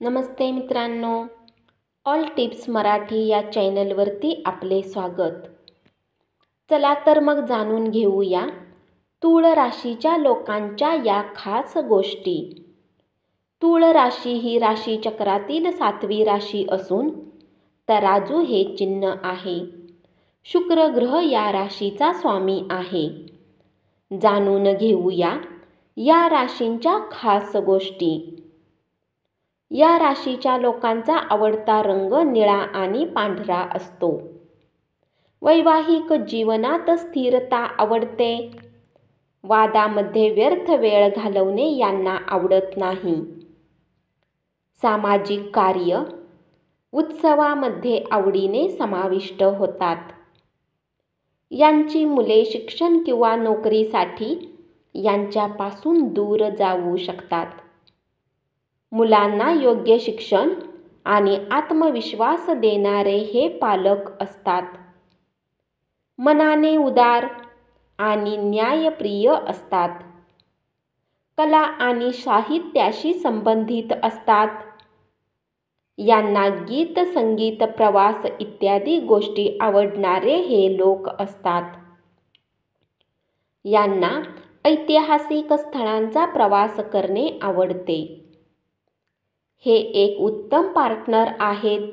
नमस्ते मित्रांनो, all tips Marathi या चॅनलवरती आपले स्वागत. चला तर मग जाणून घेऊया तूळ राशीच्या लोकांच्या या खास गोष्टी. तूळ राशी ही राशीचक्रातील 7वी राशी असून तराजू हे चिन्ह आहे. शुक्र ग्रह या राशीचा स्वामी आहे. जाणून घेऊया या राशींच्या खास गोष्टी. या राशीच्या लोकांचा आवडता रंग निळा आणि पांढरा असतो. वैवाहिक जीवनात स्थिरता आवडते. वादामध्ये व्यर्थ वेळ घालवणे यांना आवडत नाही. सामाजिक कार्य, उत्सवामध्ये आवडीने समाविष्ट होतात. यांची मुले शिक्षण किंवा नोकरीसाठी यांच्यापासून दूर जाऊ शकतात. मुलांना योग्य शिक्षण आणि आत्मविश्वास देणारे हे पालक असतात. मनाने उदार आणि न्यायप्रिय असतात. कला आणि साहित्याशी संबंधित असतात. यांना गीत, संगीत, प्रवास इत्यादी गोष्टी आवडणारे हे लोक असतात. यांना ऐतिहासिक स्थळांचा प्रवास करणे आवडते. हे एक उत्तम पार्टनर आहेत.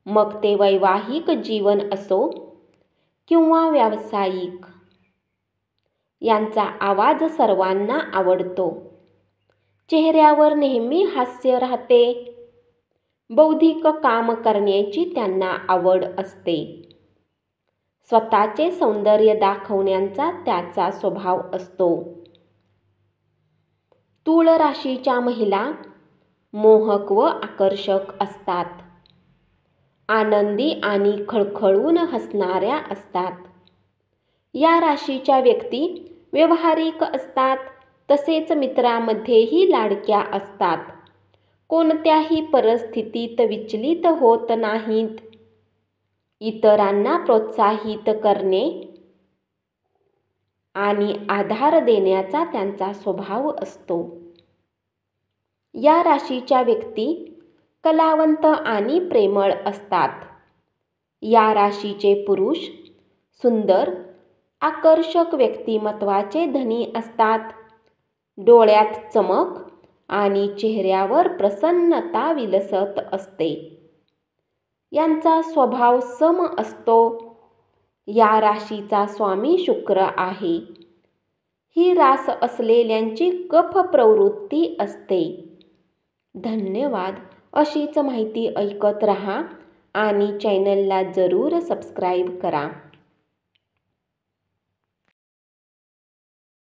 मग ते वैवाहिक जीवन असो किंवा व्यावसायिक. यांचा आवाज सर्वांना आवडतो. चेहऱ्यावर नेहमी हास्य राहते. बौद्धिक काम करण्याची त्यांना आवड असते. स्वतःचे सौंदर्य दाखवण्याचा त्याचा स्वभाव असतो. तूळ राशीच्या महिला मोहक व आकर्षक असतात. आनंदी आणि खळखळून हसणाऱ्या असतात. या राशीच्या व्यक्ती व्यावहारिक असतात. तसेच मित्रांमध्येही लाडक्या असतात. कोणत्याही परिस्थितीत विचलित होत नाहीत. इतरांना प्रोत्साहित करणे आणि आधार देण्याचा त्यांचा स्वभाव असतो. या राशीच्या व्यक्ती कलावंत आणि प्रेमळ असतात. या राशीचे पुरुष सुंदर, आकर्षक व्यक्तिमत्वाचे धनी असतात. डोळ्यात चमक आणि चेहऱ्यावर प्रसन्नता विलसत असते. यांचा स्वभाव सम असतो. या राशीचा स्वामी शुक्र आहे. ही रास असलेल्यांची कफ प्रवृत्ती असते. धन्यवाद. अशीच माहिती ऐकत रहा आणि चॅनलला जरूर सबस्क्राईब करा.